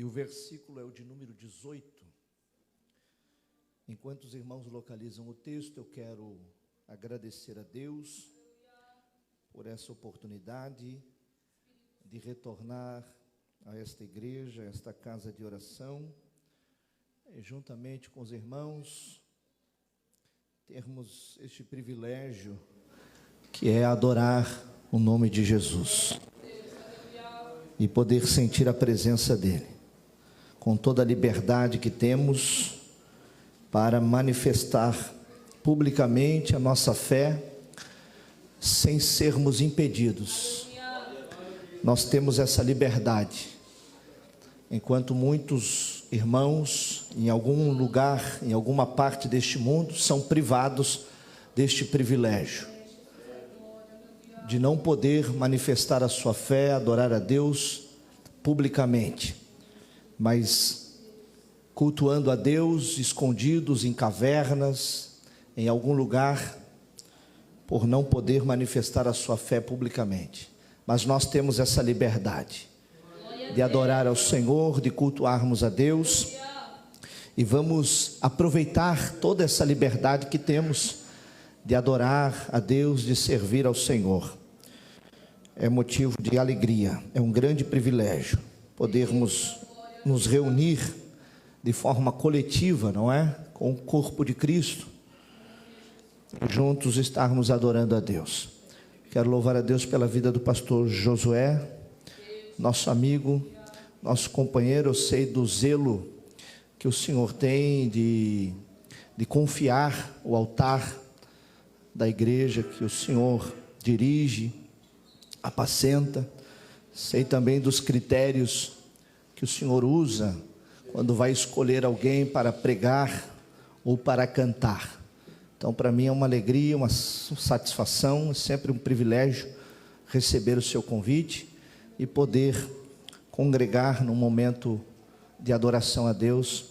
E o versículo é o de número 18. Enquanto os irmãos localizam o texto, eu quero agradecer a Deus por essa oportunidade de retornar a esta igreja, a esta casa de oração, e juntamente com os irmãos, termos este privilégio que é adorar o nome de Jesus e poder sentir a presença dele, com toda a liberdade que temos para manifestar publicamente a nossa fé, sem sermos impedidos. Nós temos essa liberdade, enquanto muitos irmãos, em algum lugar, em alguma parte deste mundo, são privados deste privilégio, de não poder manifestar a sua fé, adorar a Deus publicamente, mas cultuando a Deus, escondidos em cavernas, em algum lugar, por não poder manifestar a sua fé publicamente. Mas nós temos essa liberdade de adorar ao Senhor, de cultuarmos a Deus, e vamos aproveitar toda essa liberdade que temos de adorar a Deus, de servir ao Senhor. É motivo de alegria, é um grande privilégio podermos nos reunir de forma coletiva, não é? Com o corpo de Cristo, juntos estarmos adorando a Deus. Quero louvar a Deus pela vida do pastor Josué, nosso amigo, nosso companheiro. Eu sei do zelo que o Senhor tem de confiar o altar da igreja que o Senhor dirige, apacenta. Sei também dos critérios que o Senhor usa quando vai escolher alguém para pregar ou para cantar. Então, para mim é uma alegria, uma satisfação, é sempre um privilégio receber o seu convite e poder congregar num momento de adoração a Deus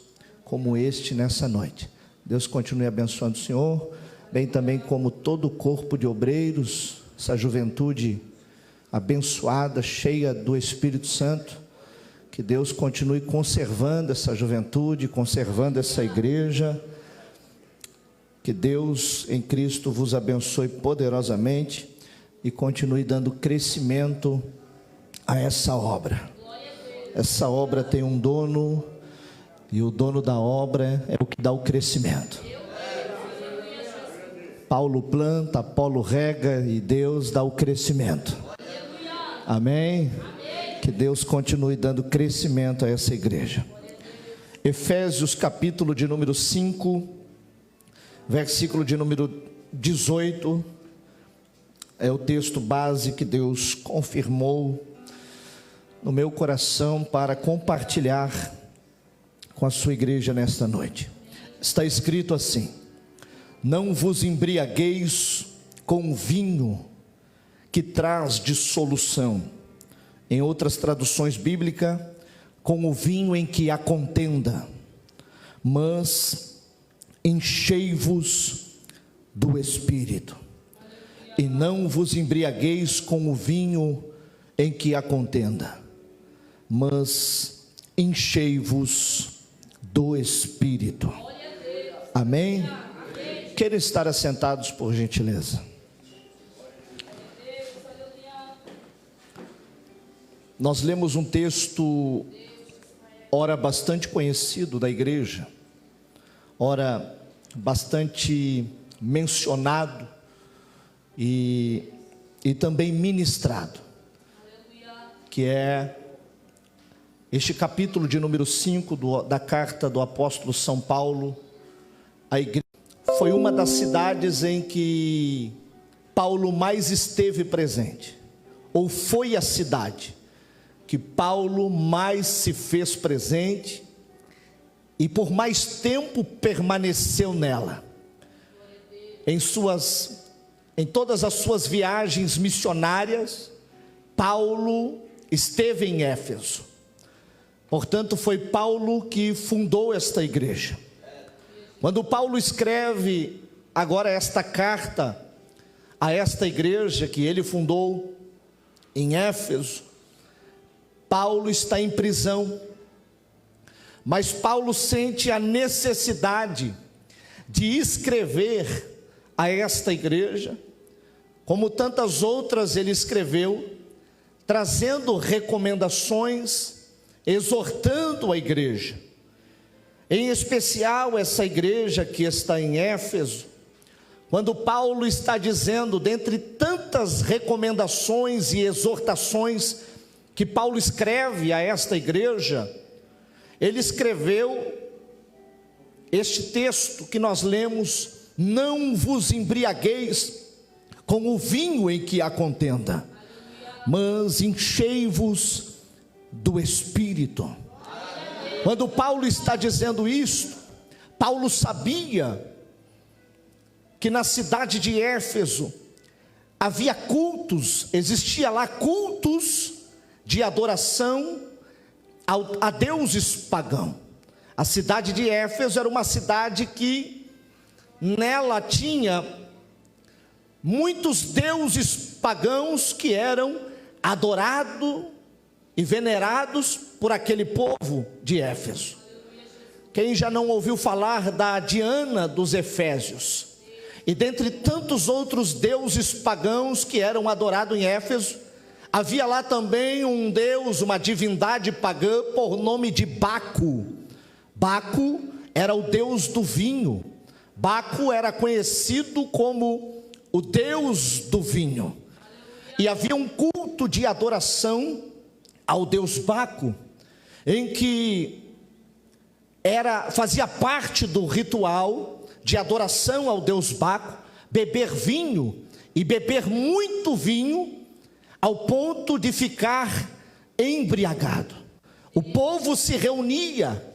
como este nessa noite. Deus continue abençoando o Senhor, bem também como todo o corpo de obreiros, essa juventude abençoada, cheia do Espírito Santo. Que Deus continue conservando essa juventude, conservando essa igreja. Que Deus em Cristo vos abençoe poderosamente e continue dando crescimento a essa obra. Essa obra tem um dono, e o dono da obra é o que dá o crescimento. Paulo planta, Apolo rega e Deus dá o crescimento. Amém? Que Deus continue dando crescimento a essa igreja. Efésios capítulo de número 5, versículo de número 18, é o texto base que Deus confirmou no meu coração para compartilhar com a sua igreja nesta noite. Está escrito assim: não vos embriagueis com vinho que traz dissolução. Em outras traduções bíblicas, com o vinho em que há contenda, mas enchei-vos do Espírito, e não vos embriagueis com o vinho em que há contenda, mas enchei-vos do Espírito. Amém? Querem estar assentados, por gentileza? Nós lemos um texto, ora bastante conhecido da igreja, ora bastante mencionado e também ministrado, que é este capítulo de número 5 da carta do apóstolo São Paulo à igreja. Foi uma das cidades em que Paulo mais esteve presente, ou foi a cidade que Paulo mais se fez presente e por mais tempo permaneceu nela. Em todas as suas viagens missionárias, Paulo esteve em Éfeso. Portanto, foi Paulo que fundou esta igreja. Quando Paulo escreve agora esta carta a esta igreja que ele fundou em Éfeso, Paulo está em prisão, Mas Paulo sente a necessidade de escrever a esta igreja, como tantas outras ele escreveu, trazendo recomendações, exortando a igreja, em especial essa igreja que está em Éfeso, quando Paulo está dizendo, dentre tantas recomendações e exortações que Paulo escreve a esta igreja, ele escreveu este texto que nós lemos: não vos embriagueis com o vinho em que há contenda, mas enchei-vos do Espírito. Quando Paulo está dizendo isto, Paulo sabia que na cidade de Éfeso havia cultos, existia lá cultos de adoração a deuses pagãos. A cidade de Éfeso era uma cidade que nela tinha muitos deuses pagãos que eram adorados e venerados por aquele povo de Éfeso. Quem já não ouviu falar da Diana dos Efésios? E dentre tantos outros deuses pagãos que eram adorados em Éfeso, havia lá também um deus, uma divindade pagã por nome de Baco. Baco era o deus do vinho. Baco era conhecido como o deus do vinho. E havia um culto de adoração ao deus Baco, em que fazia parte do ritual de adoração ao deus Baco, beber vinho, e beber muito vinho, ao ponto de ficar embriagado. O povo se reunia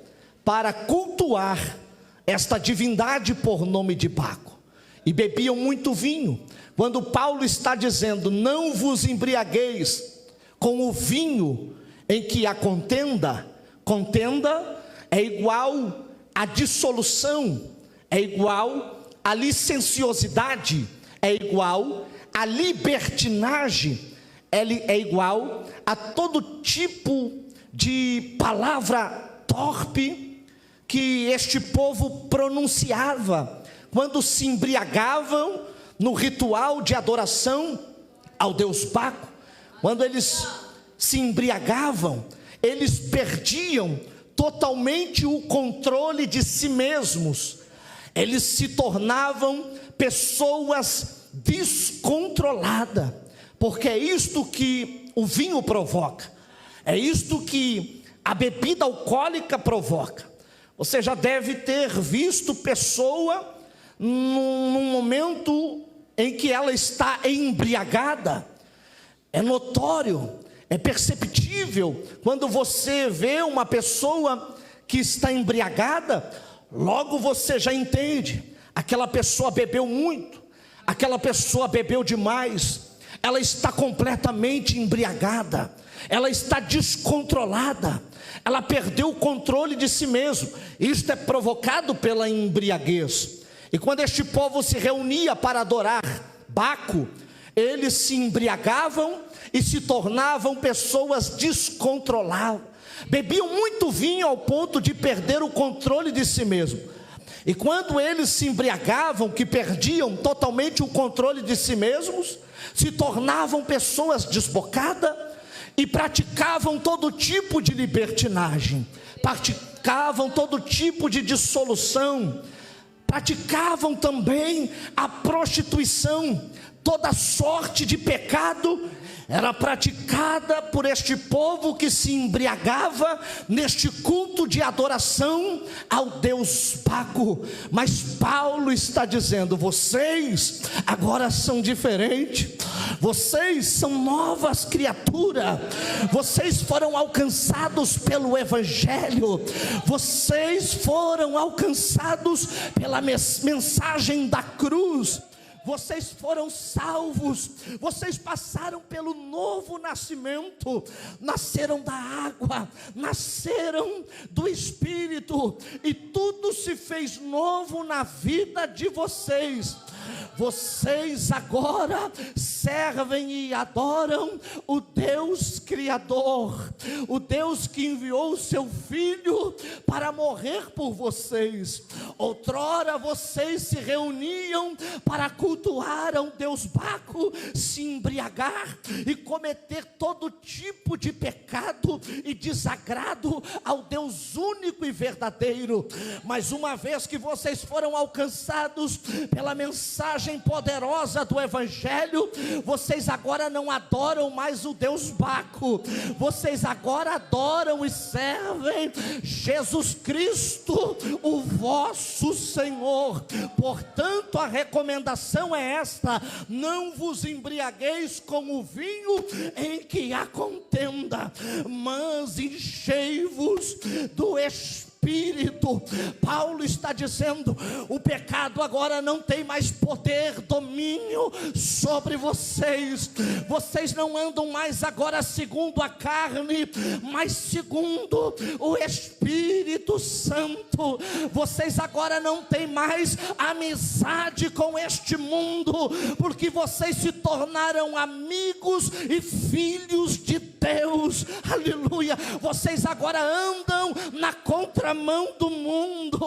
para cultuar esta divindade por nome de Baco, e bebiam muito vinho. Quando Paulo está dizendo, não vos embriagueis com o vinho em que há contenda, contenda é igual a dissolução, é igual a licenciosidade, é igual a libertinagem, é igual a todo tipo de palavra torpe que este povo pronunciava quando se embriagavam no ritual de adoração ao deus Baco. Quando eles se embriagavam, eles perdiam totalmente o controle de si mesmos. Eles se tornavam pessoas descontroladas, porque é isto que o vinho provoca, é isto que a bebida alcoólica provoca. Você já deve ter visto pessoa num momento em que ela está embriagada. É notório, é perceptível, quando você vê uma pessoa que está embriagada, logo você já entende, aquela pessoa bebeu muito, aquela pessoa bebeu demais, ela está completamente embriagada, ela está descontrolada, ela perdeu o controle de si mesmo. Isto é provocado pela embriaguez. E quando este povo se reunia para adorar Baco, eles se embriagavam e se tornavam pessoas descontroladas, bebiam muito vinho ao ponto de perder o controle de si mesmo. E quando eles se embriagavam, que perdiam totalmente o controle de si mesmos, se tornavam pessoas desbocadas e praticavam todo tipo de libertinagem, praticavam todo tipo de dissolução, praticavam também a prostituição. Toda sorte de pecado era praticada por este povo que se embriagava neste culto de adoração ao deus Baco. Mas Paulo está dizendo, vocês agora são diferentes, vocês são novas criaturas, vocês foram alcançados pelo Evangelho, vocês foram alcançados pela mensagem da cruz, vocês foram salvos, vocês passaram pelo novo nascimento, nasceram da água, nasceram do Espírito, e tudo se fez novo na vida de vocês. Vocês agora servem e adoram o Deus Criador, o Deus que enviou o seu Filho para morrer por vocês. Outrora vocês se reuniam para cultuar ao Deus Baco, se embriagar e cometer todo tipo de pecado e desagrado ao Deus único e verdadeiro. Mas uma vez que vocês foram alcançados pela mensagem poderosa do Evangelho, vocês agora não adoram mais o Deus Baco, vocês agora adoram e servem Jesus Cristo, o vosso Senhor. Portanto, a recomendação é esta: não vos embriagueis com o vinho em que há contenda, mas enchei-vos do Espírito. Paulo está dizendo: o pecado agora não tem mais poder, domínio sobre vocês. Vocês não andam mais agora segundo a carne, mas segundo o Espírito Santo. Vocês agora não têm mais amizade com este mundo, porque vocês se tornaram amigos e filhos de Deus. Aleluia. Vocês agora andam na contramão do mundo.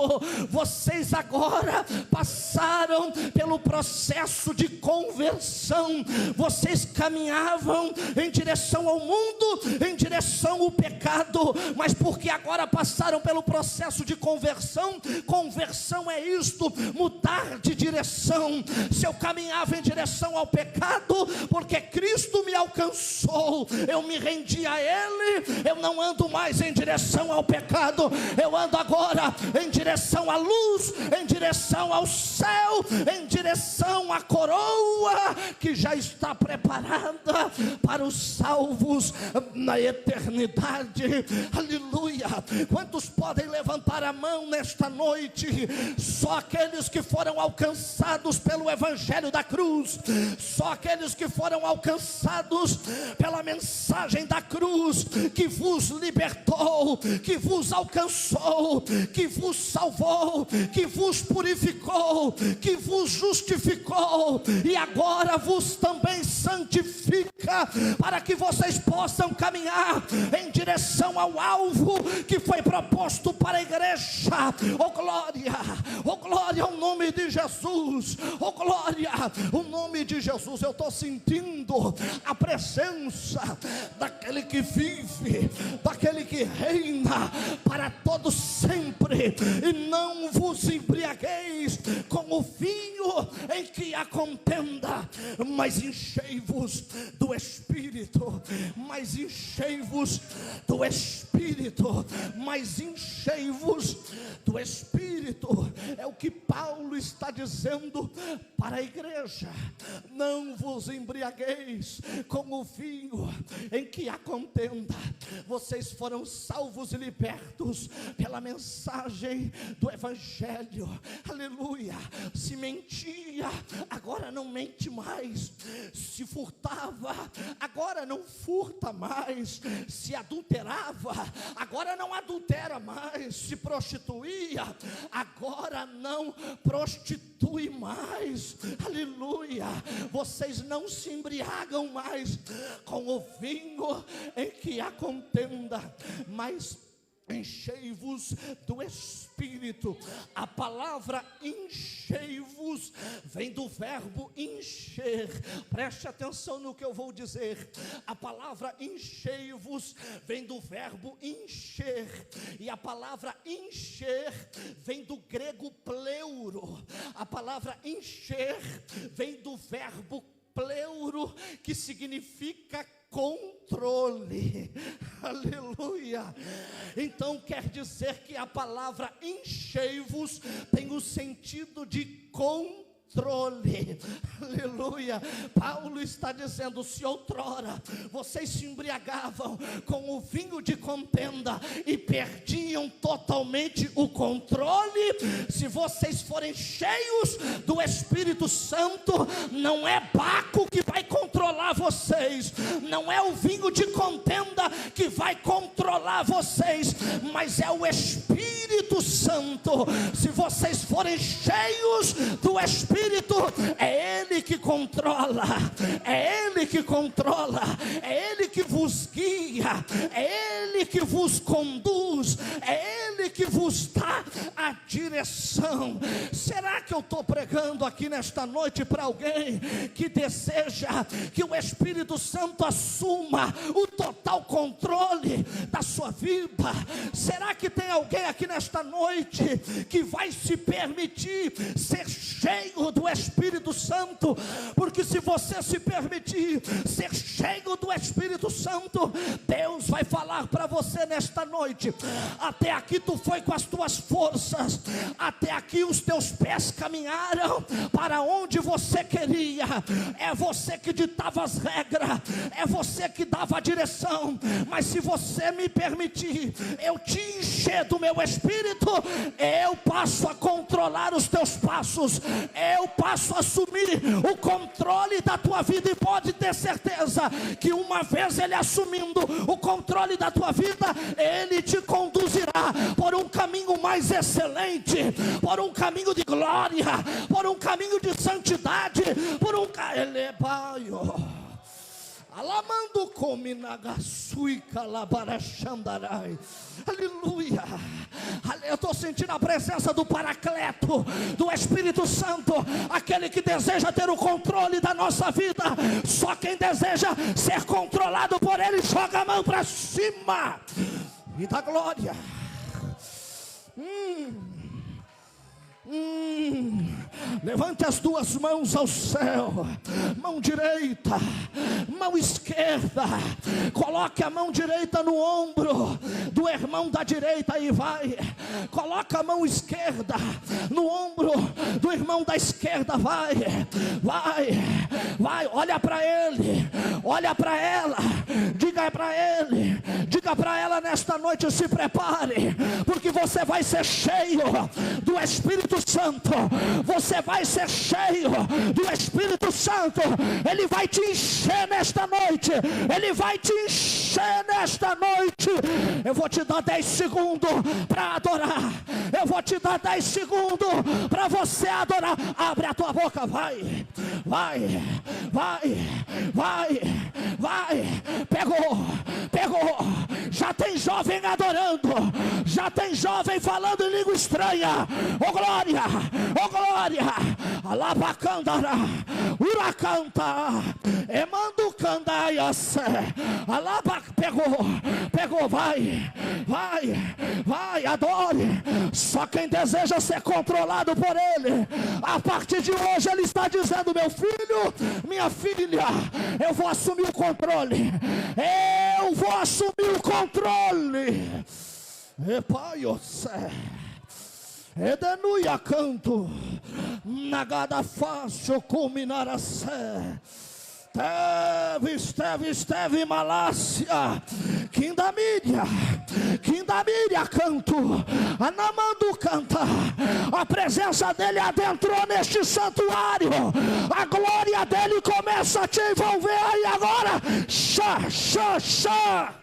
Vocês agora passaram pelo processo de conversão. Vocês caminhavam em direção ao mundo, em direção ao pecado, mas porque agora passaram pelo processo de conversão. Conversão é isto: mudar de direção. Se eu caminhava em direção ao pecado, porque Cristo me alcançou, eu me rendi a Ele, eu não ando mais em direção ao pecado, eu ando agora em direção à luz, em direção ao céu, em direção à coroa que já está preparada para os salvos na eternidade. Aleluia. Quantos podem levantar a mão nesta noite? Só aqueles que foram alcançados pelo Evangelho da cruz, só aqueles que foram alcançados pela mensagem da cruz, que vos libertou, que vos alcançou, que vos salvou, que vos purificou, que vos justificou e agora vos também santifica, para que vocês possam caminhar em direção ao alvo que foi proposto para a igreja. Oh glória ao nome de Jesus, oh glória ao nome de Jesus. Eu estou sentindo a presença daquele que vive, daquele que reina para todos sempre. E não vos embriagueis com o vinho em que há contenda, mas enchei-vos do Espírito, mas enchei-vos do Espírito, mas enchei-vos do Espírito. É o que Paulo está dizendo para a igreja: não vos embriagueis com o vinho em que há contenda. Vocês foram salvos e libertos pela mensagem do Evangelho. Aleluia. Se mentia, agora não mente mais. Se furtava, agora não furta mais. Se adulterava, agora não adultera mais. Se prostituía, agora não prostitui mais. Aleluia. Vocês não se embriagam mais com o vinho em que há contenda, mas enchei-vos do Espírito. A palavra enchei-vos vem do verbo encher. Preste atenção no que eu vou dizer. A palavra enchei-vos vem do verbo encher, e a palavra encher vem do grego pleuro. A palavra encher vem do verbo pleuro, que significa controle. Aleluia. Então quer dizer que a palavra enchei-vos tem o sentido de controle. Aleluia. Paulo está dizendo: se outrora vocês se embriagavam com o vinho de contenda e perdiam totalmente o controle, se vocês forem cheios do Espírito Santo, não é Baco que vai controlar controlar vocês, não é o vinho de contenda que vai controlar vocês, mas é o Espírito Santo. Se vocês forem cheios do Espírito, é Ele que controla, é Ele que controla, é Ele que vos guia, é Ele que vos conduz, é Ele que vos dá a direção. Será que eu estou pregando aqui nesta noite para alguém que deseja que o Espírito Santo assuma o total controle da sua vida? Será que tem alguém aqui nesta noite que vai se permitir ser cheio do Espírito Santo? Porque se você se permitir ser cheio do Espírito Santo, Deus vai falar para você nesta noite: até aqui tu foi com as tuas forças, até aqui os teus pés caminharam para onde você queria, é você que ditava as regras, é você que dava a direção, mas se você me permitir eu te encher do meu Espírito, eu passo a controlar os teus passos, eu passo a assumir o controle da tua vida. E pode ter certeza que uma vez Ele assumindo o controle da tua vida, Ele te conduzirá por um caminho mais excelente, por um caminho de glória, por um caminho de santidade, por um alamando come nagasui calabarachandarai. Aleluia. Eu estou sentindo a presença do Paracleto, do Espírito Santo, aquele que deseja ter o controle da nossa vida. Só quem deseja ser controlado por Ele joga a mão para cima e dá glória. Levante as duas mãos ao céu, mão direita, mão esquerda, coloque a mão direita no ombro do irmão da direita e vai, coloca a mão esquerda no ombro do irmão da esquerda, vai, olha para ele, olha para ela, diga para ele, diga para ela nesta noite: se prepare, porque você vai ser cheio do Espírito Santo, você vai ser cheio do Espírito Santo. Ele vai te encher nesta noite, Ele vai te encher nesta noite. Eu vou te dar 10 segundos para adorar, eu vou te dar 10 segundos para você adorar. Abre a tua boca, vai, pegou, já tem jovem adorando, já tem jovem falando em língua estranha. Oh glória, alabacandara, uracanta, emando candaias, pegou, vai, adore. Só quem deseja ser controlado por Ele, a partir de hoje Ele está dizendo: meu filho, minha filha, eu vou assumir o controle, eu vou assumir o controle. Pai, Edenuia canto, nagada fácil culminar a sé. Esteve Malácia, Quindamíria canto, Anamando canta. A presença dele adentrou neste santuário, a glória dele começa a te envolver aí agora. Xá.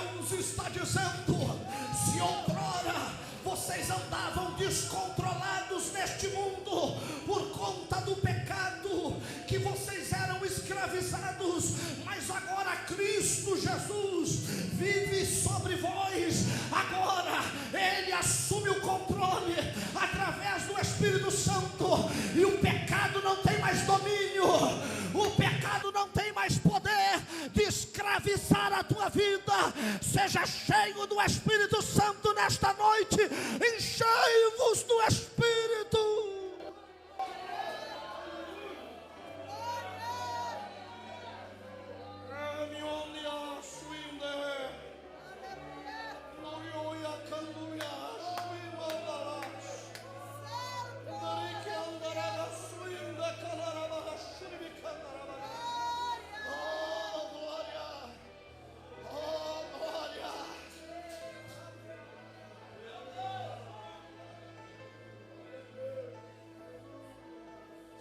Deus está dizendo: se outrora vocês andavam descontrolados neste mundo por conta do pecado, que vocês eram escravizados, mas agora Cristo Jesus vive sobre vós. Agora Ele assume o controle através do Espírito Santo, e o pecado não tem mais domínio, o pecado não tem mais poder de escravizar a tua vida. Seja cheio do Espírito Santo nesta noite. Enchei-vos do Espírito.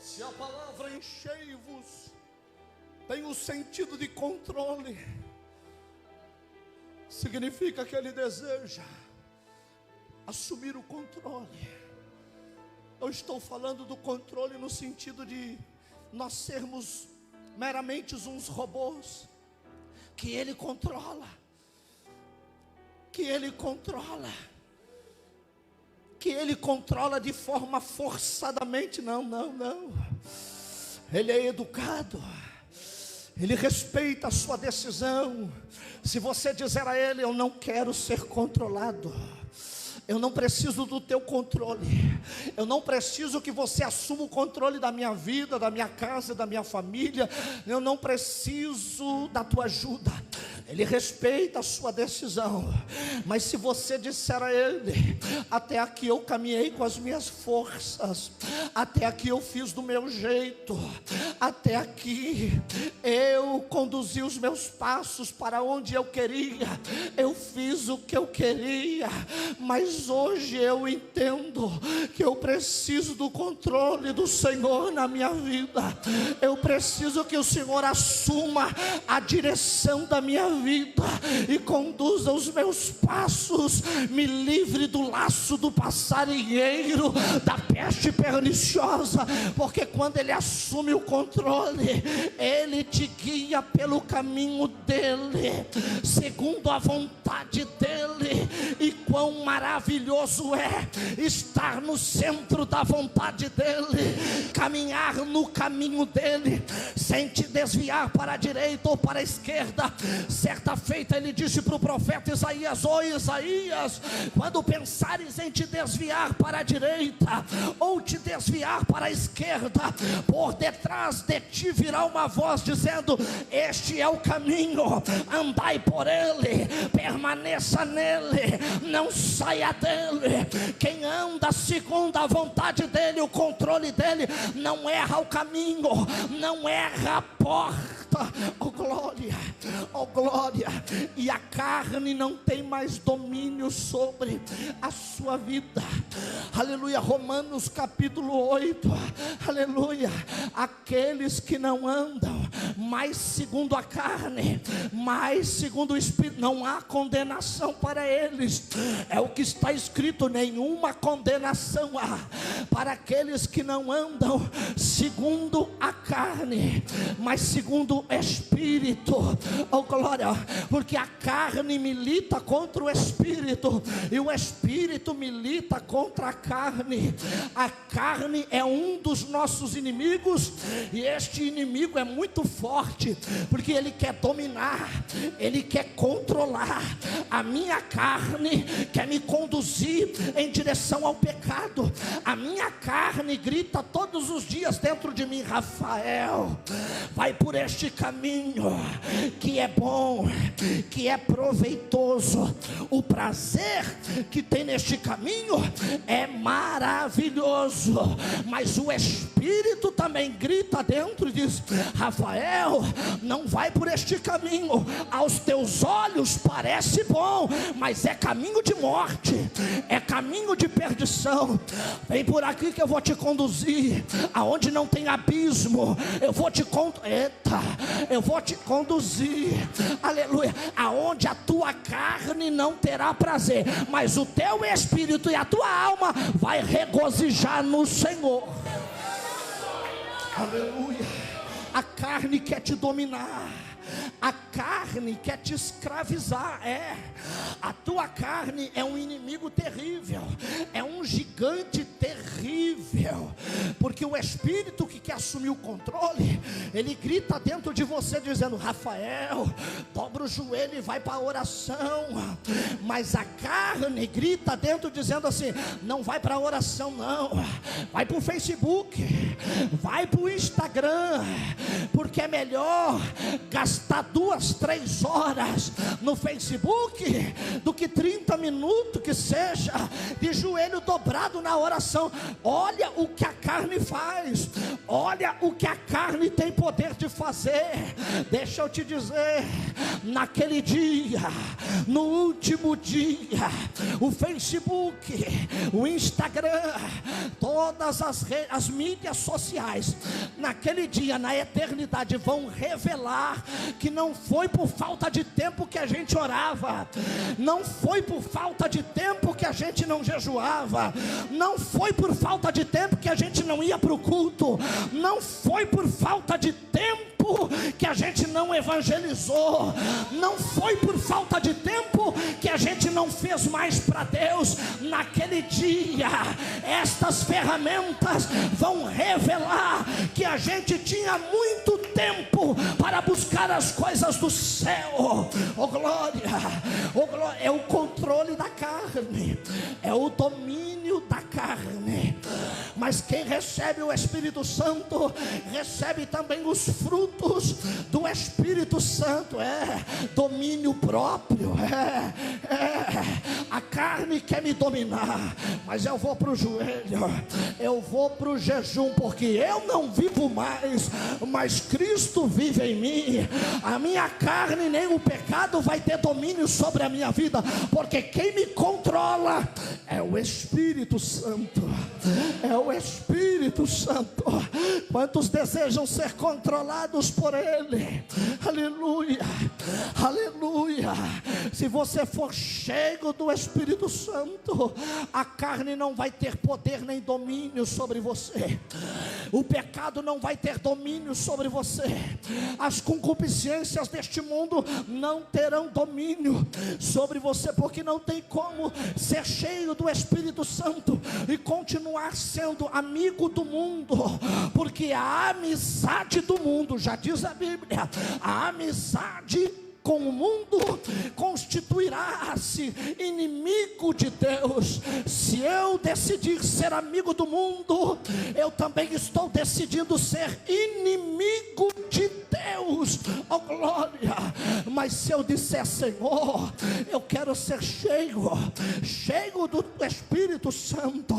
Se a palavra enchei-vos tem o sentido de controle, significa que Ele deseja assumir o controle. Eu estou falando do controle no sentido de nós sermos meramente uns robôs que Ele controla, que Ele controla de forma forçadamente. Não. Ele é educado, Ele respeita a sua decisão. Se você dizer a Ele: eu não quero ser controlado, eu não preciso do teu controle, eu não preciso que você assuma o controle da minha vida, da minha casa, da minha família, eu não preciso da tua ajuda. Ele respeita a sua decisão. Mas se você disser a Ele: até aqui eu caminhei com as minhas forças, até aqui eu fiz do meu jeito, até aqui eu conduzi os meus passos para onde eu queria, eu fiz o que eu queria, mas hoje eu entendo que eu preciso do controle do Senhor na minha vida. Eu preciso que o Senhor assuma a direção da minha vida e conduza os meus passos, me livre do laço do passarinheiro, da peste perniciosa, porque quando Ele assume o controle, Ele te guia pelo caminho dEle, segundo a vontade dEle. E quão maravilhoso é estar no centro da vontade dEle, caminhar no caminho dEle, sem te desviar para a direita ou para a esquerda. Certa feita Ele disse para o profeta Isaías: ó Isaías, quando pensares em te desviar para a direita ou te desviar para a esquerda, por detrás de ti virá uma voz dizendo: este é o caminho, andai por ele, permaneça nele, não saia dele. Quem anda segundo a vontade dele, o controle dele, não erra o caminho, não erra a porta. Oh glória, oh glória. E a carne não tem mais domínio sobre a sua vida. Aleluia. Romanos capítulo 8, aleluia. Aqueles que não andam mais segundo a carne, mas segundo o Espírito, não há condenação para eles. É o que está escrito: nenhuma condenação há para aqueles que não andam segundo a carne, mas segundo o Espírito. Oh glória. Porque a carne milita contra o Espírito, e o Espírito milita contra a carne. A carne é um dos nossos inimigos, e este inimigo é muito forte, porque ele quer dominar, ele quer controlar. A minha carne quer me conduzir em direção ao pecado. A minha carne grita todos os dias dentro de mim: Rafael, vai por este caminho que é bom, que é proveitoso. O prazer que tem neste caminho é maravilhoso, mas o Espírito Espírito também grita dentro e diz: Rafael, não vai por este caminho, aos teus olhos parece bom, mas é caminho de morte, é caminho de perdição. Vem por aqui que eu vou te conduzir aonde não tem abismo, eu vou te conduzir, aleluia, aonde a tua carne não terá prazer, mas o teu espírito e a tua alma vai regozijar no Senhor. Aleluia. A carne quer te dominar, a carne quer te escravizar. A tua carne é um inimigo terrível, é um gigante terrível, porque o espírito que quer assumir o controle, ele grita dentro de você dizendo: Rafael, dobra o joelho e vai para a oração. Mas a carne grita dentro dizendo assim: não vai para a oração não, vai para o Facebook, vai para o Instagram, porque é melhor gastar 2, 3 horas no Facebook do que 30 minutos que seja de joelho dobrado na oração. Olha o que a carne faz, olha o que a carne tem poder de fazer. Deixa eu te dizer, naquele dia, no último dia, o Facebook, o Instagram, todas as mídias sociais, naquele dia, na eternidade, vão revelar que não foi por falta de tempo que a gente orava, não foi por falta de tempo que a gente não jejuava, não foi por falta de tempo que a gente não ia para o culto, não foi por falta de tempo que a gente não evangelizou, não foi por falta de tempo que a gente não fez mais para Deus. Naquele dia, estas ferramentas vão revelar que a gente tinha muito tempo para buscar as coisas do céu. Oh glória, oh glória. É o controle da carne, é o domínio da carne. Mas quem recebe o Espírito Santo, recebe também os frutos do Espírito Santo. Domínio próprio. A carne quer me dominar, mas eu vou para o joelho, eu vou para o jejum, porque eu não vivo mais, mas Cristo vive em mim. A minha carne nem o pecado vai ter domínio sobre a minha vida, porque quem me controla é o Espírito Santo. É o Espírito Santo. Quantos desejam ser controlados por Ele? Aleluia, aleluia. Se você for cheio do Espírito Santo, a carne não vai ter poder nem domínio sobre você, o pecado não vai ter domínio sobre você, as concupiscências deste mundo não terão domínio sobre você, porque não tem como ser cheio do Espírito Santo e continuar sendo amigo do mundo, porque a amizade do mundo, já diz a Bíblia, a amizade com o mundo constituirá-se inimigo de Deus. Se eu decidir ser amigo do mundo, eu também estou decidindo ser inimigo de Deus. Oh glória. Mas se eu disser: Senhor, eu quero ser cheio do Espírito Santo,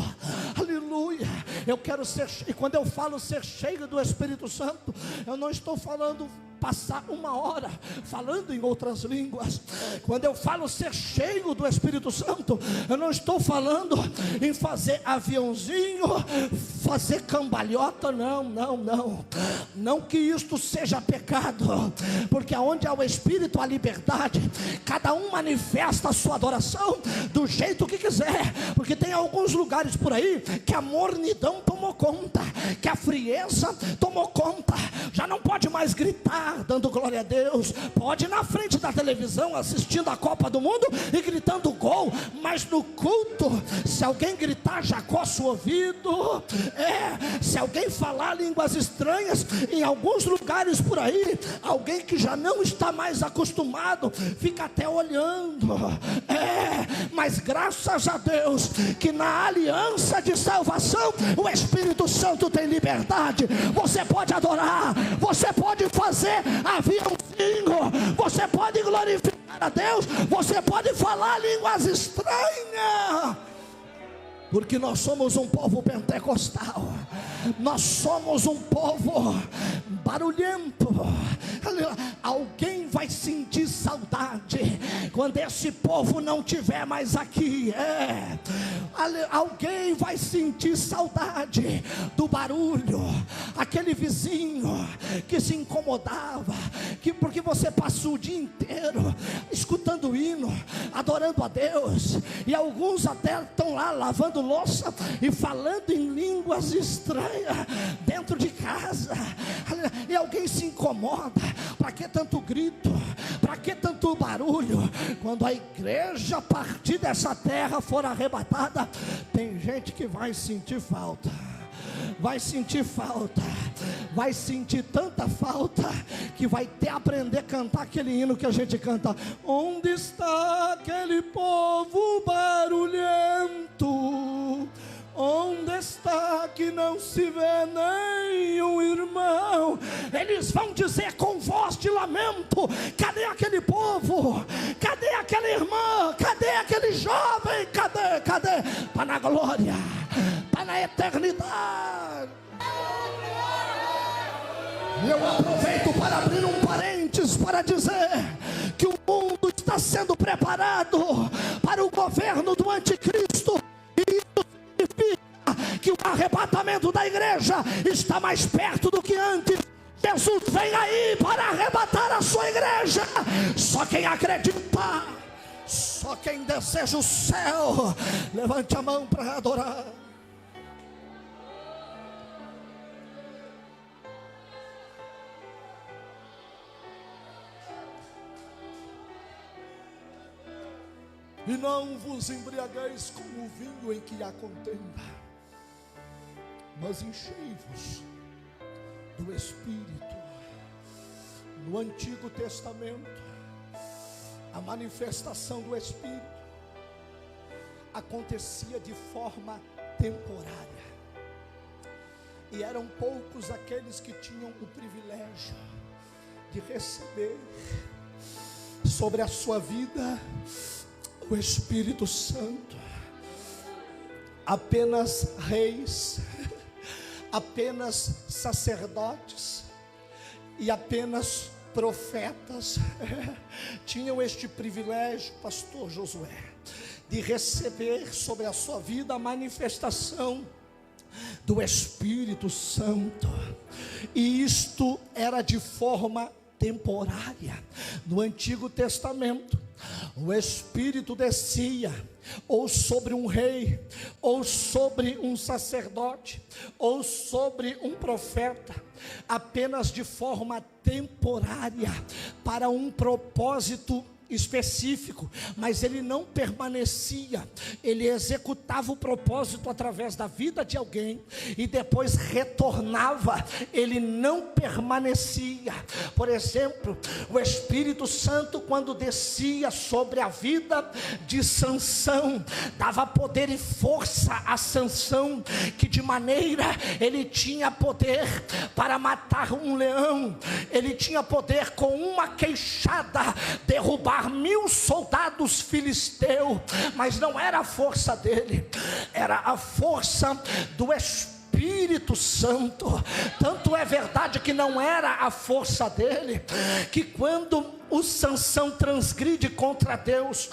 aleluia, eu quero ser. E quando eu falo ser cheio do Espírito Santo, eu não estou falando passar 1 hora falando em outras línguas. Quando eu falo ser cheio do Espírito Santo, eu não estou falando em fazer aviãozinho, fazer cambalhota, não que isto seja pecado, porque onde há o Espírito há liberdade, cada um manifesta a sua adoração do jeito que quiser, porque tem alguns lugares por aí que a mornidão tomou conta, que a frieza tomou conta, já não pode mais gritar dando glória a Deus, pode ir na frente da televisão assistindo a Copa do Mundo e gritando gol, mas no culto, se alguém gritar já coça o ouvido, se alguém falar línguas estranhas, em alguns lugares por aí, alguém que já não está mais acostumado, fica até olhando, mas graças a Deus, que na aliança de salvação, o Espírito Santo tem liberdade, você pode adorar, você pode fazer aviãozinho, você pode glorificar a Deus, você pode falar línguas estranhas. porque nós somos um povo pentecostal, nós somos um povo barulhento. Alguém vai sentir saudade quando esse povo não estiver mais aqui. Alguém vai sentir saudade do barulho, aquele vizinho que se incomodava, porque você passou o dia inteiro escutando hino, adorando a Deus, e alguns até estão lá lavando louça e falando em línguas estranhas dentro de casa, e alguém se incomoda. Para que tanto grito? Para que tanto barulho? Quando a igreja a partir dessa terra for arrebatada, tem gente que vai sentir falta. Vai sentir falta, vai sentir tanta falta que vai até aprender a cantar aquele hino que a gente canta. Onde está aquele povo barulhento? Onde está que não se vê nenhum irmão? Eles vão dizer com voz de lamento: cadê aquele povo? Cadê aquela irmã? Cadê aquele jovem? Cadê? Está na glória, está na eternidade. Eu aproveito para abrir um parênteses para dizer que o mundo está sendo preparado para o governo do anticristo, e isso significa que o arrebatamento da igreja está mais perto do que antes. Jesus vem aí para arrebatar a sua igreja. Só quem acredita, só quem deseja o céu, levante a mão para adorar. E não vos embriagueis com o vinho em que há contenda, mas enchei-vos do Espírito. No Antigo Testamento, a manifestação do Espírito acontecia de forma temporária, e eram poucos aqueles que tinham o privilégio de receber sobre a sua vida o Espírito Santo. Apenas reis, apenas sacerdotes e apenas profetas tinham este privilégio, pastor Josué, de receber sobre a sua vida a manifestação do Espírito Santo. E isto era de forma temporária. No Antigo Testamento, o Espírito descia ou sobre um rei, ou sobre um sacerdote, ou sobre um profeta, apenas de forma temporária, para um propósito específico, mas ele não permanecia. Ele executava o propósito através da vida de alguém e depois retornava. Ele não permanecia. Por exemplo, o Espírito Santo, quando descia sobre a vida de Sansão, dava poder e força a Sansão, que de maneira ele tinha poder para matar um leão, ele tinha poder com uma queixada derrubar 1000 soldados filisteus, mas não era a força dele, era a força do Espírito Santo. Tanto é verdade que não era a força dele, que quando o Sansão transgride contra Deus,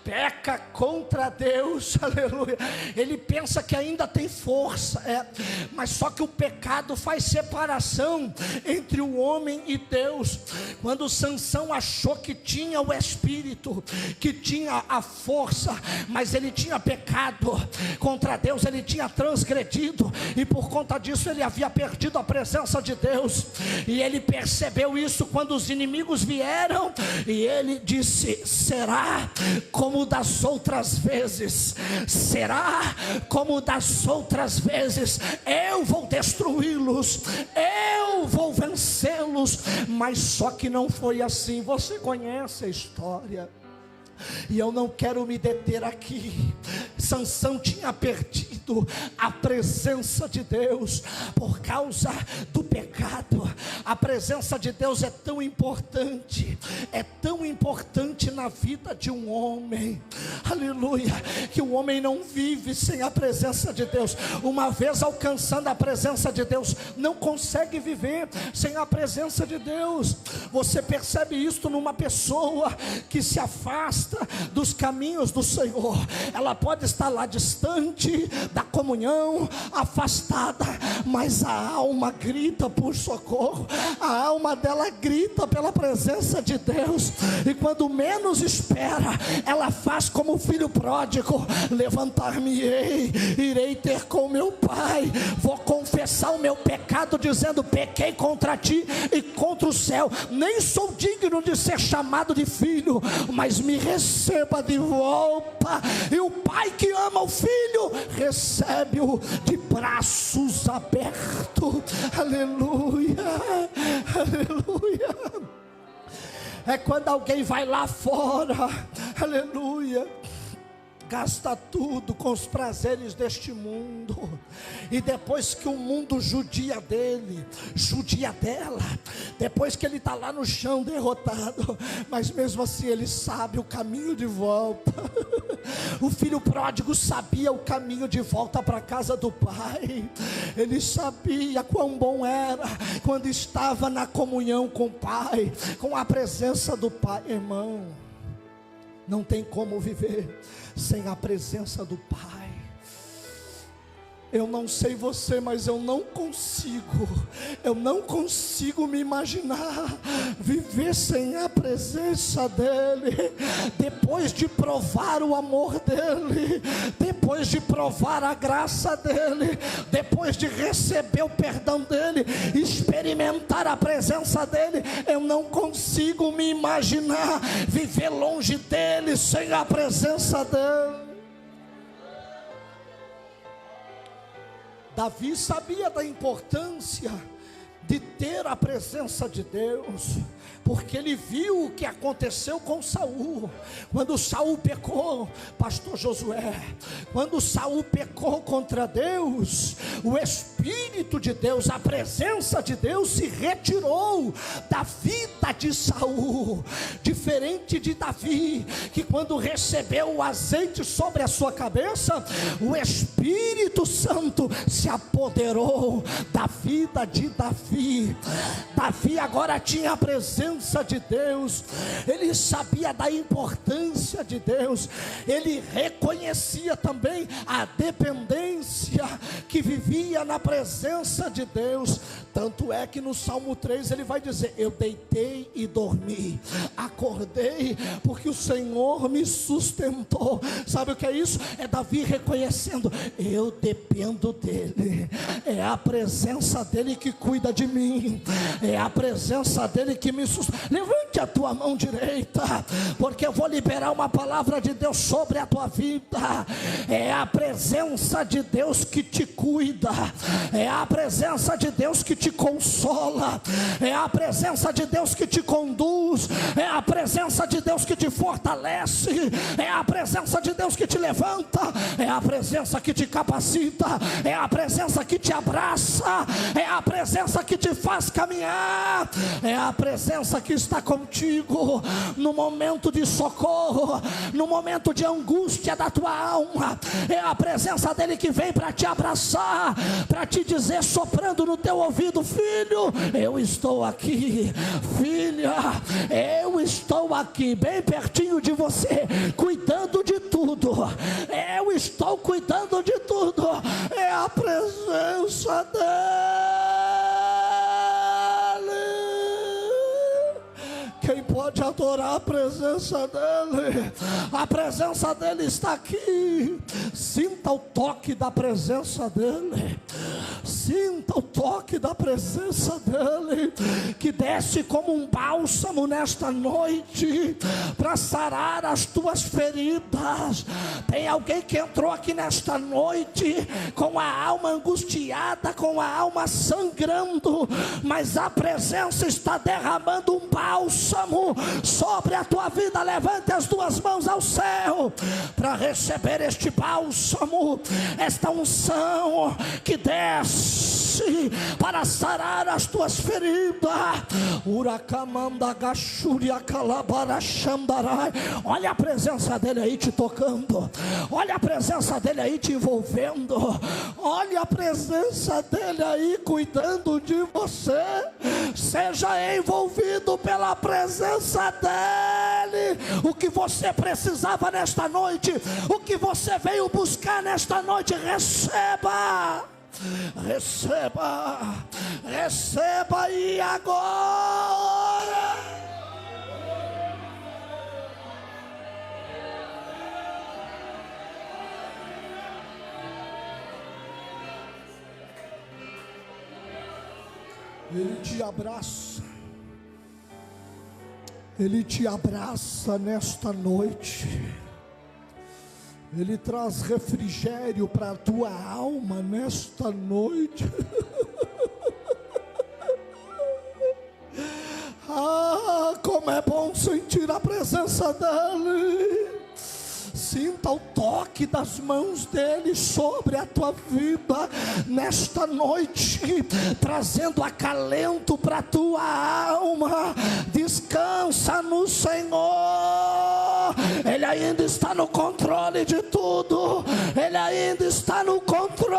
peca contra Deus, aleluia, ele pensa que ainda tem força, mas só que o pecado faz separação entre o homem e Deus. Quando Sansão achou que tinha o Espírito, que tinha a força, mas ele tinha pecado contra Deus, ele tinha transgredido, e por conta disso ele havia perdido a presença de Deus, e ele percebeu isso quando os inimigos vieram, e ele disse: será como das outras vezes, será como das outras vezes, eu vou destruí-los, eu vou vencê-los. Mas só que não foi assim. Você conhece a história, e eu não quero me deter aqui. Sansão tinha perdido a presença de Deus por causa do pecado pecado. A presença de Deus é tão importante na vida de um homem, aleluia, que o homem não vive sem a presença de Deus. Uma vez alcançando a presença de Deus, não consegue viver sem a presença de Deus. Você percebe isso numa pessoa que se afasta dos caminhos do Senhor. Ela pode estar lá distante da comunhão, afastada, mas a alma grita por socorro, a alma dela grita pela presença de Deus, e quando menos espera, ela faz como o filho pródigo: levantar-me-ei, irei ter com meu pai, vou confessar o meu pecado, dizendo: pequei contra ti e contra o céu, nem sou digno de ser chamado de filho, mas me receba de volta. E o pai que ama o filho, recebe-o de braços abertos. Aleluia, aleluia. É quando alguém vai lá fora, aleluia, gasta tudo com os prazeres deste mundo, e depois que o mundo judia dele, judia dela, depois que ele está lá no chão derrotado, mas mesmo assim ele sabe o caminho de volta. O filho pródigo sabia o caminho de volta para a casa do pai. Ele sabia quão bom era quando estava na comunhão com o pai, com a presença do pai. Irmão, não tem como viver sem a presença do pai. Eu não sei você, mas eu não consigo me imaginar viver sem a presença dele. Depois de provar o amor dele, depois de provar a graça dele, depois de receber o perdão dele, experimentar a presença dele, eu não consigo me imaginar viver longe dele, sem a presença dele. Davi sabia da importância de ter a presença de Deus, porque ele viu o que aconteceu com Saul. Quando Saul pecou, pastor Josué, quando Saul pecou contra Deus, o Espírito de Deus, a presença de Deus se retirou da vida de Saul. Diferente de Davi, que quando recebeu o azeite sobre a sua cabeça, o Espírito Santo se apoderou da vida de Davi. Davi agora tinha a presença de Deus, ele sabia da importância de Deus, ele reconhecia também a dependência que vivia na presença de Deus. Tanto é que no Salmo 3 ele vai dizer: eu deitei e dormi, acordei porque o Senhor me sustentou. Sabe o que é isso? É Davi reconhecendo: eu dependo dele, é a presença dele que cuida de mim, é a presença dele que me sustenta. Levante a tua mão direita, porque eu vou liberar uma palavra de Deus sobre a tua vida. É a presença de Deus que te cuida, é a presença de Deus que te consola, é a presença de Deus que te conduz, é a presença de Deus que te fortalece, é a presença de Deus que te levanta, é a presença que te capacita, é a presença que te abraça, é a presença que te faz caminhar, é a presença que está contigo no momento de socorro, no momento de angústia da tua alma. É a presença dele que vem para te abraçar, para te dizer, soprando no teu ouvido: filho, eu estou aqui, filha, eu estou aqui, bem pertinho de você, cuidando de tudo. Eu estou cuidando de tudo. É a presença dele. Quem pode adorar a presença dele? A presença dele está aqui. Sinta o toque da presença dele. Sinta o toque da presença dele, que desce como um bálsamo nesta noite, para sarar as tuas feridas. Tem alguém que entrou aqui nesta noite com a alma angustiada, com a alma sangrando, mas a presença está derramando um bálsamo sobre a tua vida. Levante as tuas mãos ao céu para receber este bálsamo, esta unção que desce desce para sarar as tuas feridas. Olha a presença dele aí te tocando, olha a presença dele aí te envolvendo, olha a presença dele aí cuidando de você. Seja envolvido pela presença dele. O que você precisava nesta noite, o que você veio buscar nesta noite, receba, receba, receba. E agora? Ele te abraça, Ele te abraça nesta noite. Ele traz refrigério para a tua alma nesta noite. Ah, como é bom sentir a presença dele. Sinta o toque das mãos dele sobre a tua vida nesta noite, trazendo acalento para a tua alma. Descansa no Senhor. Ele ainda está no controle de tudo. Ele ainda está no controle.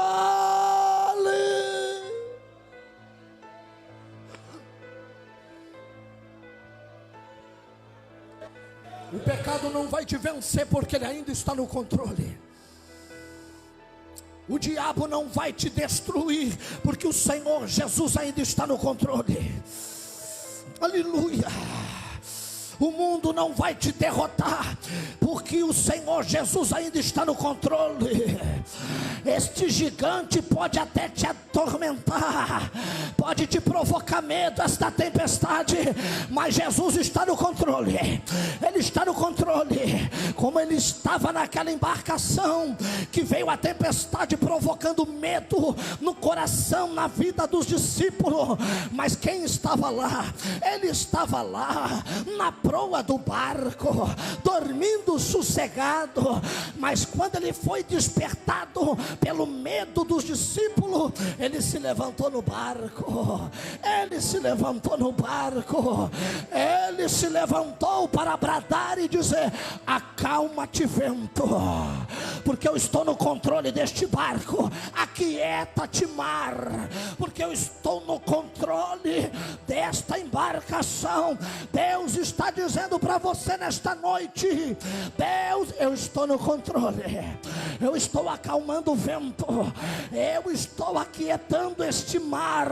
O pecado não vai te vencer, porque ele ainda está no controle. O diabo não vai te destruir, porque o Senhor Jesus ainda está no controle. Aleluia. O mundo não vai te derrotar, porque o Senhor Jesus ainda está no controle. Este gigante pode até te atormentar, pode te provocar medo, esta tempestade, mas Jesus está no controle. Ele está no controle, como ele estava naquela embarcação que veio a tempestade provocando medo no coração, na vida dos discípulos. Mas quem estava lá? Ele estava lá na proa do barco, dormindo sossegado. Mas quando ele foi despertado pelo medo dos discípulos, ele se levantou no barco. Ele se levantou no barco. Ele se levantou para bradar e dizer: acalma-te, vento, porque eu estou no controle deste barco. Aquieta-te, mar, porque eu estou no controle desta embarcação. Deus está dizendo para você nesta noite: Deus, eu estou no controle. Eu estou acalmando o vento. Eu estou aquietando este mar.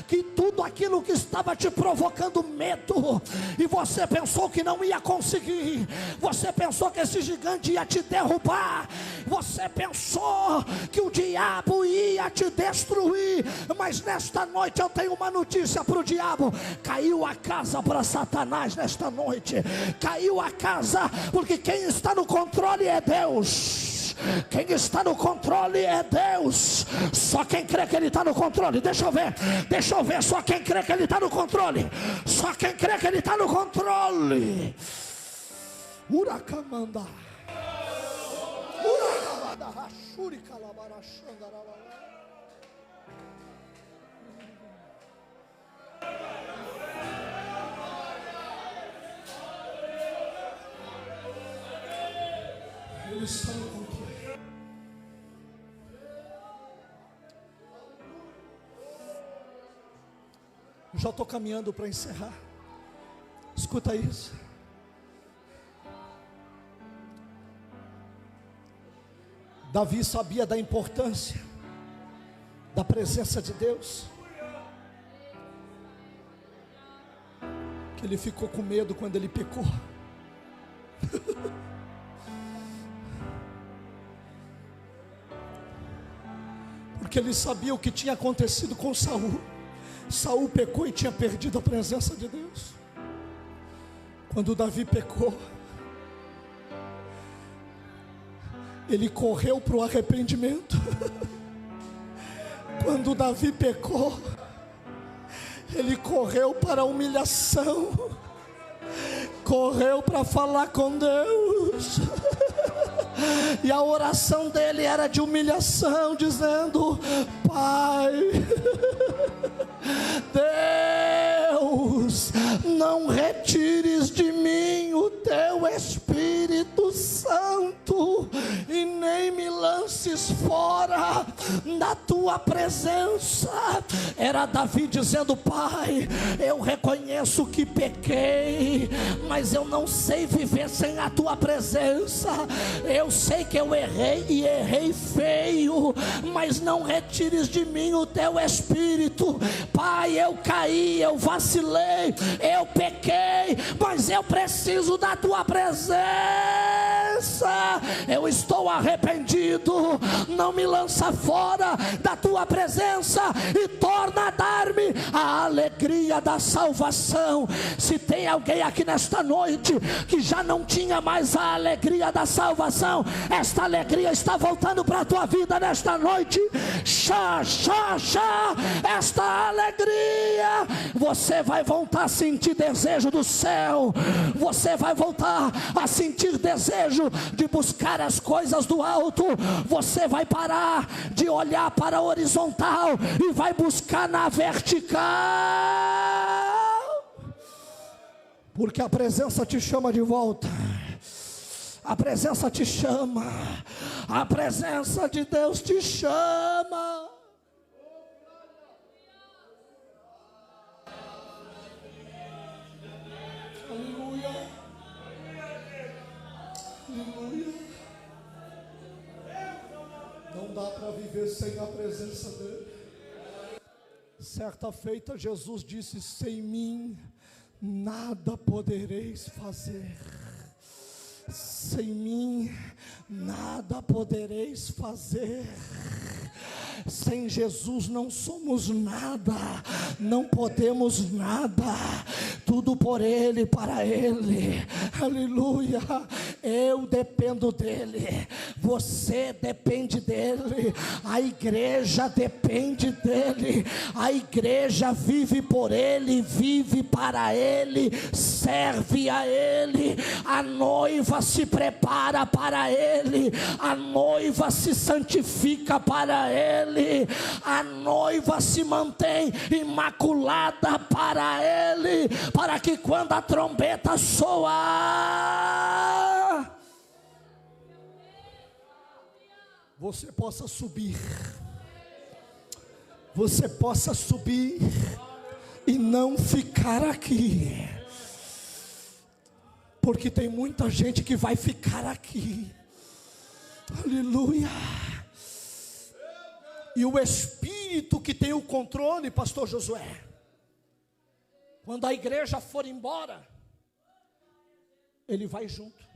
Que tudo aquilo que estava te provocando medo, e você pensou que não ia conseguir, você pensou que esse gigante ia te derrubar, você pensou que o diabo ia te destruir, mas nesta noite eu tenho uma notícia para o diabo: caiu a casa para Satanás nesta noite. Caiu a casa, porque quem está no controle é Deus. Quem está no controle é Deus. Só quem crê que ele está no controle. Deixa eu ver. Só quem crê que ele está no controle. Só quem crê que ele está no controle. Uracamanda. Uracamanda. Rachuri calabarachandarabala. Ele está no controle. Já estou caminhando para encerrar. Escuta isso. Davi sabia da importância da presença de Deus, que ele ficou com medo quando ele pecou. Porque ele sabia o que tinha acontecido com Saul. Saul pecou e tinha perdido a presença de Deus. Quando Davi pecou, ele correu para o arrependimento. Quando Davi pecou, ele correu para a humilhação, correu para falar com Deus. E a oração dele era de humilhação, dizendo: Pai, Deus, não retires de mim o teu Espírito Santo, e nem me lances fora da tua presença. Era Davi dizendo: Pai, eu reconheço que pequei, mas eu não sei viver sem a tua presença. Eu sei que eu errei, e errei feio, mas não retires de mim o teu Espírito. Pai, eu caí, eu vacilei, eu pequei, mas eu preciso da tua presença. Eu estou arrependido. Não me lança fora da tua presença, e torna a dar-me a alegria da salvação. Se tem alguém aqui nesta noite que já não tinha mais a alegria da salvação, esta alegria está voltando para a tua vida nesta noite. Esta alegria, você vai voltar a sentir desejo do céu, você vai voltar a sentir desejo de buscar as coisas do alto, você vai parar de olhar para a horizontal e vai buscar na vertical, porque a presença te chama de volta. A presença te chama, a presença de Deus te chama. Aleluia, aleluia. Não dá para viver sem a presença dele. Certa feita Jesus disse: sem mim nada podereis fazer. Sem mim nada podereis fazer. Sem Jesus não somos nada, não podemos nada, tudo por Ele, para Ele. Aleluia. Eu dependo dEle, você depende dEle, a igreja depende dEle, a igreja vive por Ele, vive para Ele, serve a Ele, a noiva se prepara para Ele, a noiva se santifica para Ele, a noiva se mantém imaculada para Ele, para que quando a trombeta soar, você possa subir, você possa subir e não ficar aqui, porque tem muita gente que vai ficar aqui. Aleluia. E o Espírito que tem o controle, pastor Josué, quando a igreja for embora, ele vai junto,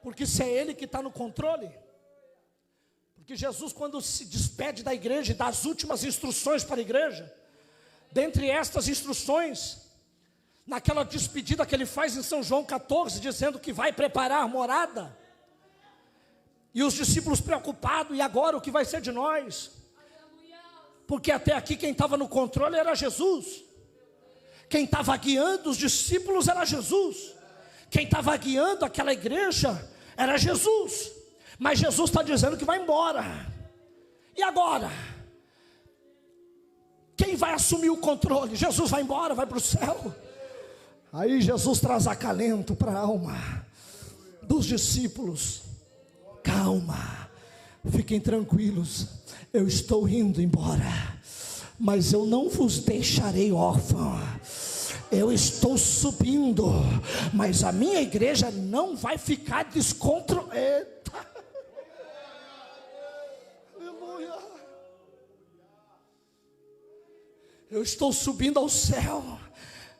porque se é ele que está no controle, porque Jesus, quando se despede da igreja e dá as últimas instruções para a igreja, dentre estas instruções, naquela despedida que ele faz em São João 14, dizendo que vai preparar morada, e os discípulos preocupados: e agora o que vai ser de nós? Porque até aqui quem estava no controle era Jesus, quem estava guiando os discípulos era Jesus, quem estava guiando aquela igreja era Jesus, mas Jesus está dizendo que vai embora. E agora? Quem vai assumir o controle? Jesus vai embora, vai para o céu. Aí Jesus traz acalento para a alma dos discípulos: calma, fiquem tranquilos, eu estou indo embora, mas eu não vos deixarei órfãos. Eu estou subindo, mas a minha igreja não vai ficar descontrolada. Eita, aleluia. Eu estou subindo ao céu,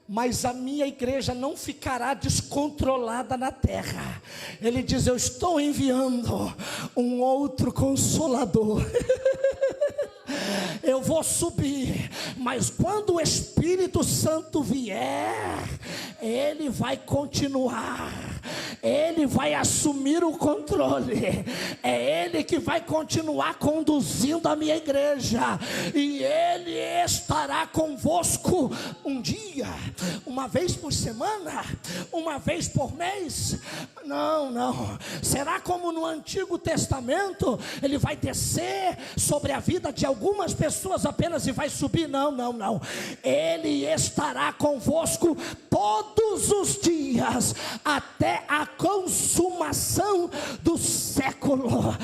mas a minha igreja não ficará descontrolada na terra. Ele diz: eu estou enviando um outro consolador. eu vou subir, mas quando o Espírito Santo vier, ele vai continuar, ele vai assumir o controle, é ele que vai continuar conduzindo a minha igreja, e ele estará convosco um dia, uma vez por semana, uma vez por mês. Não, será como no Antigo Testamento, ele vai descer sobre a vida de algumas pessoas apenas e vai subir? Não, ele estará convosco todos os dias, até a consumação do século.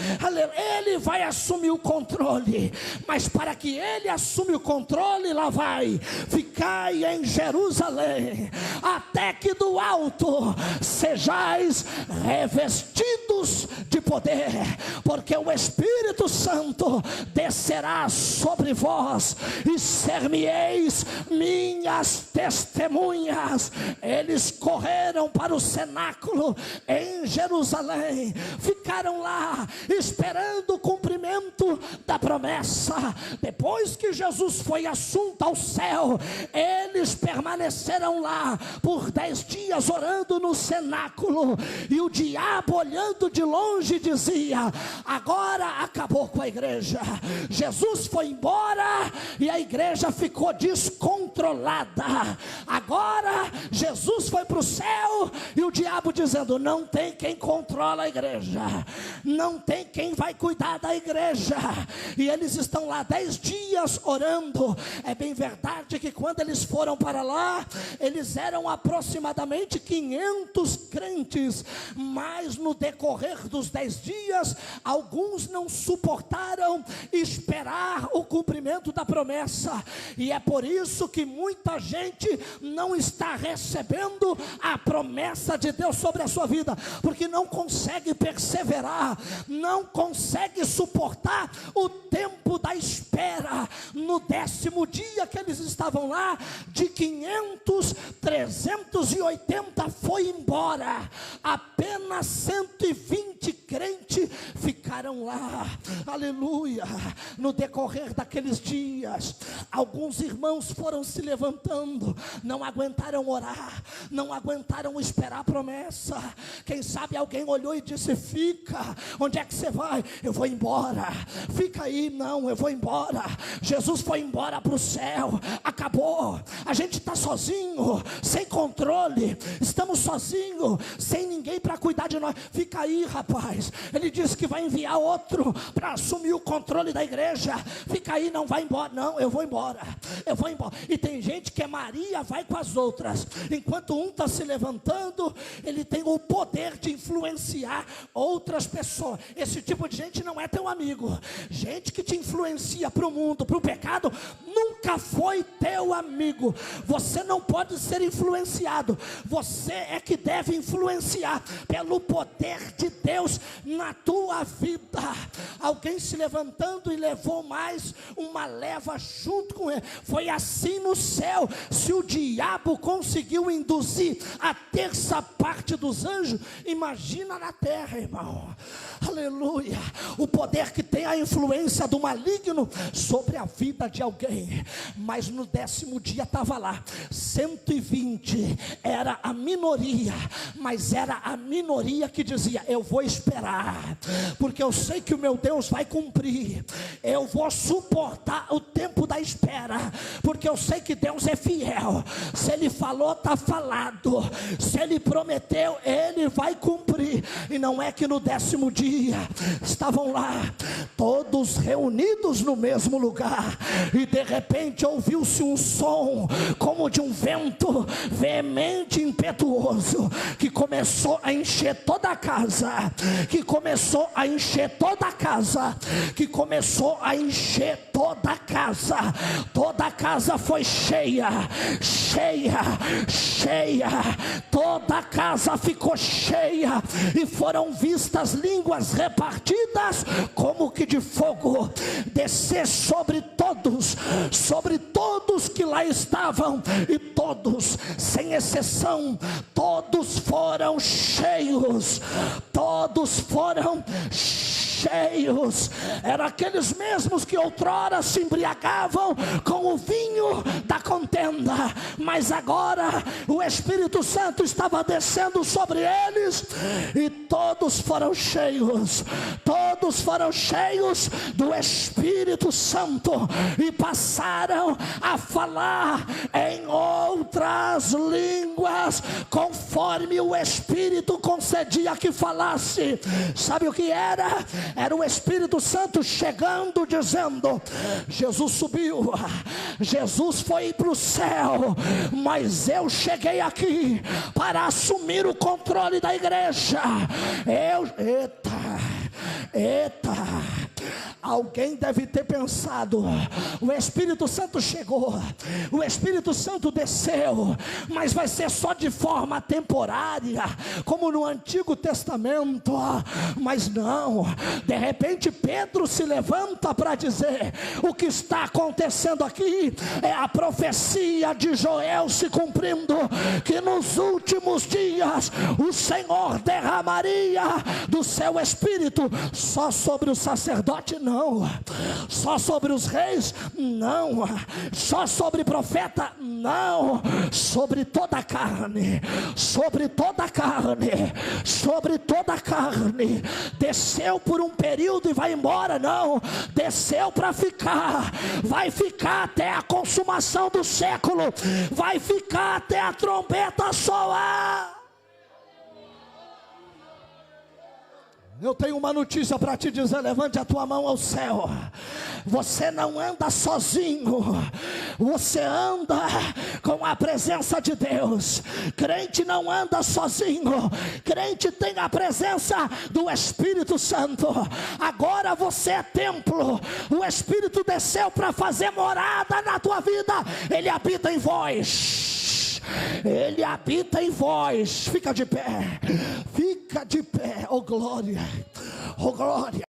Ele vai assumir o controle, mas para que ele assuma o controle, lá vai, ficai em Jerusalém, até que do alto sejais revestidos de poder, porque o Espírito Santo descerá sobre vós, e ser-me-eis minhas testemunhas. Eles correram para o cenáculo em Jerusalém, ficaram lá esperando o cumprimento da promessa. Depois que Jesus foi assunto ao céu, eles permaneceram lá por 10 dias orando no cenáculo, e o diabo olhando de longe dizia: agora acabou com a igreja. Jesus foi embora e a igreja ficou descontrolada. Agora Jesus foi para o céu e o diabo dizendo: não tem quem controla a igreja, não tem quem vai cuidar da igreja. E eles estão lá 10 dias orando. É bem verdade que quando eles foram para lá, eles eram aproximadamente 500 crentes, mas no decorrer dos 10 dias, alguns não suportaram esperar o cumprimento da promessa, e é por isso que muita gente não está recebendo a promessa de Deus sobre a sua vida, porque não consegue perseverar, não consegue suportar o tempo da espera. No 10º dia que eles estavam lá, de 500, 380 foi embora, apenas 120 crentes ficaram lá. Aleluia. No decorrer daqueles dias, alguns irmãos foram se levantando, não aguentaram orar, não aguentaram esperar a promessa. Quem sabe alguém olhou e disse: fica. Onde é que você vai? Eu vou embora. Fica aí. Não, eu vou embora. Jesus foi embora para o céu, acabou. A gente está sozinho, sem controle, estamos sozinhos, sem ninguém para cuidar de nós. Fica aí, rapaz. Ele disse que vai enviar outro para assumir o controle da igreja. Fica aí, não vai embora. Não, eu vou embora. E tem gente que é Maria, vai com as outras. Enquanto um está se levantando, ele tem o poder de influenciar outras pessoas. Esse tipo de gente não é teu amigo. Gente que te influencia para o mundo, para o pecado, nunca foi teu amigo. Você não pode ser influenciado. Você é que deve influenciar pelo poder de Deus na tua vida. Alguém se levantando e levou mais uma leva junto com ele. Foi assim no céu. Se o diabo conseguiu induzir a 1/3 dos anjos, imagina na terra, irmão. Aleluia. O poder que tem a influência do maligno sobre a vida de alguém. Mas no 10º dia estava lá 120, era a minoria, mas era a minoria que dizia: eu vou esperar, porque eu sei que o meu Deus vai cumprir. Eu vou suportar o tempo da espera, porque eu sei que Deus é fiel. Se Ele falou, está falado. Se Ele prometeu, Ele vai cumprir. E não é que no 10º dia estavam lá todos reunidos no mesmo lugar, e de repente ouviu-se um som como de um vento veemente e impetuoso, que começou a encher toda a casa, que começou a encher toda a casa, que começou a encher toda a casa. Toda a casa foi cheia, cheia, cheia. Toda a casa ficou cheia, e foram vistas línguas repartidas como que de fogo, descer sobre todos que lá estavam, e todos, sem exceção, então todos foram cheios. Todos foram cheios. Eram aqueles mesmos que outrora se embriagavam com o vinho da contenda, mas agora o Espírito Santo estava descendo sobre eles, e todos foram cheios. Todos foram cheios do Espírito Santo e passaram a falar em outras línguas, conforme o Espírito concedia que falasse. Sabe o que era? Era o Espírito Santo chegando, dizendo: Jesus subiu, Jesus foi para o céu, mas eu cheguei aqui para assumir o controle da igreja. Eita, alguém deve ter pensado: o Espírito Santo chegou, o Espírito Santo desceu, mas vai ser só de forma temporária, como no Antigo Testamento. Mas não, de repente Pedro se levanta para dizer: o que está acontecendo aqui é a profecia de Joel se cumprindo, que nos últimos dias o Senhor derramaria do seu Espírito. Só sobre o sacerdote não, só sobre os reis não, só sobre profeta não, sobre toda a carne, sobre toda a carne, sobre toda a carne. Desceu por um período e vai embora? Não, desceu para ficar, vai ficar até a consumação do século, vai ficar até a trombeta soar. Eu tenho uma notícia para te dizer: levante a tua mão ao céu. Você não anda sozinho, você anda com a presença de Deus. Crente não anda sozinho, crente tem a presença do Espírito Santo. Agora você é templo, o Espírito desceu para fazer morada na tua vida. Ele habita em vós, Ele habita em vós. Fica de pé, oh glória, oh glória.